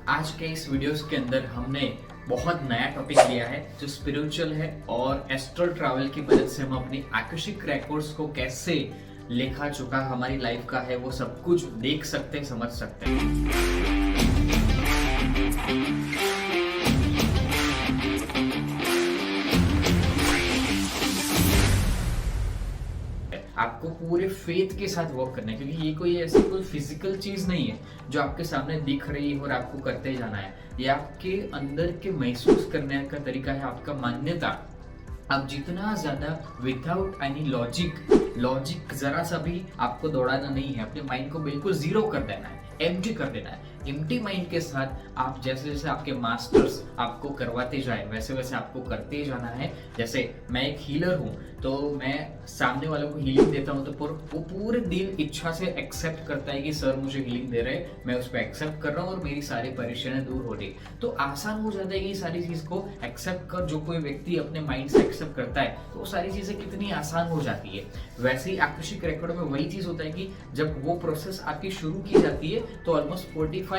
आज के इस वीडियोस के अंदर हमने बहुत नया टॉपिक लिया है जो स्पिरिचुअल है और एस्ट्रल ट्रैवल की मदद से हम अपनी आकस्मिक रिकॉर्ड्स को कैसे लेखा चुका हमारी लाइफ का है वो सब कुछ देख सकते हैं, समझ सकते हैं। आपको पूरे फेथ के साथ वर्क करना है क्योंकि ये कोई ऐसी कोई फिजिकल चीज नहीं है जो आपके सामने दिख रही है और आपको करते जाना है। ये आपके अंदर के महसूस करने का तरीका है, आपका मान्यता। आप जितना ज्यादा विदाउट एनी लॉजिक जरा सा भी आपको दौड़ाना नहीं है, अपने माइंड को बिल्कुल जीरो कर देना है, एम्प्टी कर देना है। एम्प्टी माइंड के साथ आप जैसे जैसे आपके मास्टर्स आपको करवाते जाए वैसे वैसे आपको करते जाना है। जैसे मैं एक हीलर हूँ तो मैं सामने वालों को हीलिंग देता हूँ तो वो पूरे दिल इच्छा से एक्सेप्ट करता है कि सर मुझे हीलिंग दे रहे हैं, मैं उस पर एक्सेप्ट कर रहा हूँ और मेरी सारी परेशानियां दूर हो रही। तो आसान हो जाता है कि सारी चीज को एक्सेप्ट कर, जो कोई व्यक्ति अपने माइंड से एक्सेप्ट करता है तो सारी चीजें कितनी आसान हो जाती है। वैसे ही आकस्मिक रिकॉर्ड में वही चीज होता है कि जब वो प्रोसेस आपकी शुरू की जाती है तो ऑलमोस्ट 45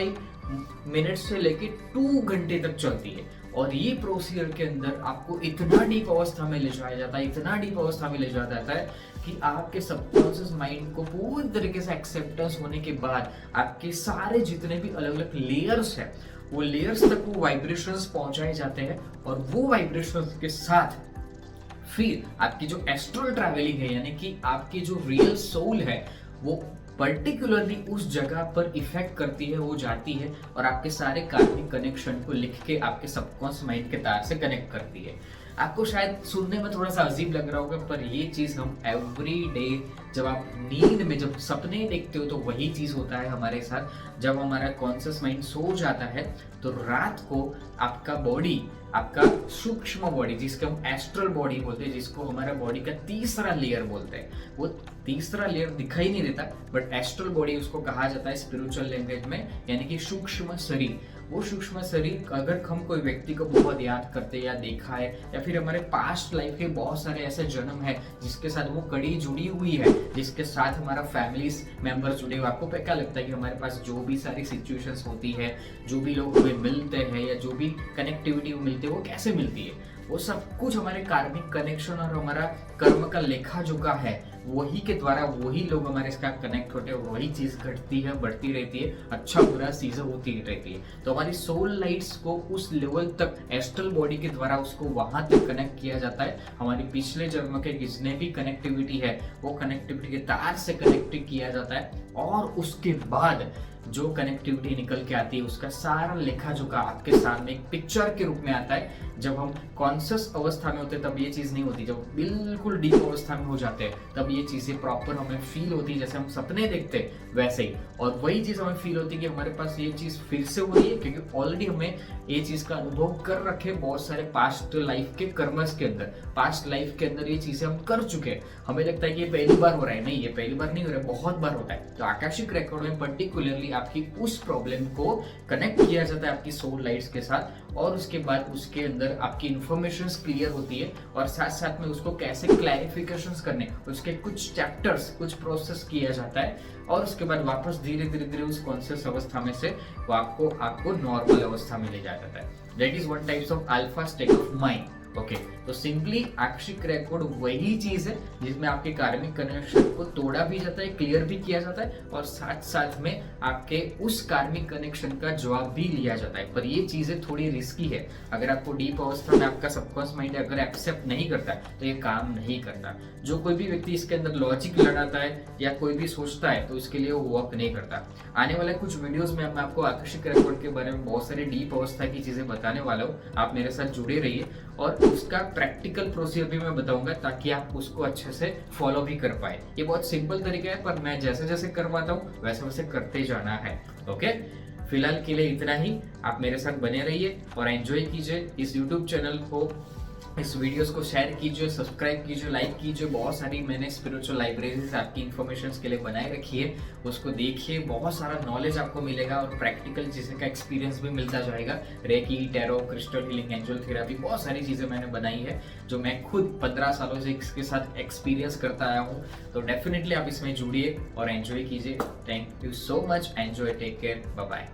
मिनट से लेके 2 घंटे तक चलती है और ये प्रोसीजर के अंदर आपको इतना डीप अवस्था में ले जाया जाता है, इतना डीप अवस्था में ले जाया जाता है कि आपके सबकॉन्शियस माइंड को पूरी तरीके से एक्सेप्टेंस होने के बाद आपके सारे जितने भी अलग अलग लेयर्स है वो लेयर्स तक वो वाइब्रेशंस पहुंचाए जाते हैं और वो वाइब्रेशंस के साथ फिर आपकी जो एस्ट्रल ट्रैवलिंग है यानी कि आपकी जो रियल सोल है वो पर्टिकुलरली उस जगह पर इफेक्ट करती है, वो जाती है और आपके सारे कार्मिक कनेक्शन को लिख के आपके सबकॉन्शियस माइंड के तार से कनेक्ट करती है। आपको शायद सुनने में थोड़ा सा अजीब लग रहा होगा पर ये चीज हम एवरी डे जब आप नींद में जब सपने देखते हो तो वही चीज होता है हमारे साथ। जब हमारा कॉन्शियस माइंड सो जाता है तो रात को आपका बॉडी, आपका सूक्ष्म बॉडी जिसको हम एस्ट्रल बॉडी बोलते हैं, जिसको हमारा बॉडी का तीसरा लेयर बोलते हैं, वो तीसरा लेयर दिखाई नहीं देता बट एस्ट्रल बॉडी उसको कहा जाता है स्पिरिचुअल लैंग्वेज में, यानी कि सूक्ष्म शरीर। वो सूक्ष्म शरीर अगर हम कोई व्यक्ति को बहुत याद करते या देखा है या फिर हमारे पास्ट लाइफ के बहुत सारे ऐसे जन्म है जिसके साथ वो कड़ी जुड़ी हुई है, जिसके साथ हमारा फैमिली मेंबर जुड़े हुए, आपको क्या लगता है कि हमारे पास जो भी सारी सिचुएशंस होती है, जो भी लोग हमें मिलते हैं या जो भी कनेक्टिविटी मिलती है वो कैसे मिलती है? वो सब कुछ हमारे कार्मिक कनेक्शन और हमारा कर्म का लेखा जोखा है, वही के द्वारा वही लोग हमारे साथ कनेक्ट होते हैं, वही चीज घटती है, बढ़ती रहती है, अच्छा बुरा चीजें होती रहती है। तो हमारी सोल लाइट्स को उस लेवल तक एस्ट्रल बॉडी के द्वारा उसको वहां तक कनेक्ट किया जाता है। हमारी पिछले जन्म के जितने भी कनेक्टिविटी है वो कनेक्टिविटी के तार से कनेक्ट किया जाता है और उसके बाद जो कनेक्टिविटी निकल के आती है उसका सारा लेखा जोखा आपके सामने एक पिक्चर के रूप में आता है। जब हम कॉन्शियस अवस्था में होते हैं तब ये चीज नहीं होती, जब बिल्कुल डीप अवस्था में हो जाते हैं तब ये चीजें प्रॉपर हमें फील होती है, जैसे हम सपने देखते हैं वैसे ही। और वही चीज हमें फील होती है कि हमारे पास ये चीज फिर से हो रही है क्योंकि ऑलरेडी हमें ये चीज का अनुभव कर रखे बहुत सारे पास्ट लाइफ के कर्मस के अंदर, पास्ट लाइफ के अंदर ये चीजें हम कर चुके हैं। हमें लगता है कि ये पहली बार हो रहा है, नहीं ये पहली बार नहीं हो रहा है, बहुत बार होता है। तो आकाशिक रिकॉर्ड में पर्टिकुलरली आपकी उस प्रॉब्लम को कनेक्ट किया जाता है आपकी सोल लाइट्स के साथ और उसके बाद उसके अंदर आपकी इंफॉर्मेशंस क्लियर होती है और साथ साथ में उसको कैसे क्लैरिफिकेशंस करने उसके कुछ चैप्टर्स, कुछ प्रोसेस किया जाता है और उसके बाद वापस धीरे धीरे उस कॉन्शियस अवस्था में से वो आपको नॉर्मल अवस्था में ले जाया जाता है। That is one types of alpha state of mind. Okay, तो सिंपली आकस्मिक रिकॉर्ड वही चीज है जिसमें आपके कार्मिक कनेक्शन को तोड़ा भी जाता है, क्लियर भी किया जाता है और साथ साथ में आपके उस कार्मिक कनेक्शन का जवाब भी लिया जाता है। पर ये चीजें थोड़ी रिस्की है, अगर आपको डीप अवस्था में आपका सबकॉन्शियस माइंड अगर एक्सेप्ट नहीं करता है तो ये काम नहीं करता। जो कोई भी व्यक्ति इसके अंदर लॉजिक लगाता है या कोई भी सोचता है तो इसके लिए वो वर्क नहीं करता। आने वाले कुछ वीडियोस में मैं आपको आकस्मिक रिकॉर्ड के बारे में बहुत सारी डीप अवस्था की चीजें बताने वाला हूँ, आप मेरे साथ जुड़े रहिए और उसका प्रैक्टिकल प्रोसीजर भी मैं बताऊंगा ताकि आप उसको अच्छे से फॉलो भी कर पाए। ये बहुत सिंपल तरीका है पर मैं जैसे जैसे करवाता हूँ वैसे वैसे करते जाना है। ओके, फिलहाल के लिए इतना ही। आप मेरे साथ बने रहिए और एंजॉय कीजिए इस यूट्यूब चैनल को, इस वीडियोस को शेयर कीजिए, सब्सक्राइब कीजिए, लाइक कीजिए। बहुत सारी मैंने स्पिरिचुअल लाइब्रेरीज आपकी इन्फॉर्मेशन के लिए बनाए रखी है, उसको देखिए, बहुत सारा नॉलेज आपको मिलेगा और प्रैक्टिकल चीज़ें का एक्सपीरियंस भी मिलता जाएगा। Reiki, tarot, crystal healing, angel therapy, बहुत सारी चीज़ें मैंने बनाई है जो मैं खुद 15 सालों से इसके साथ एक्सपीरियंस करता आया हूँ। तो डेफिनेटली आप इसमें जुड़िए और एंजॉय कीजिए। Thank you so much, enjoy, take care, bye bye.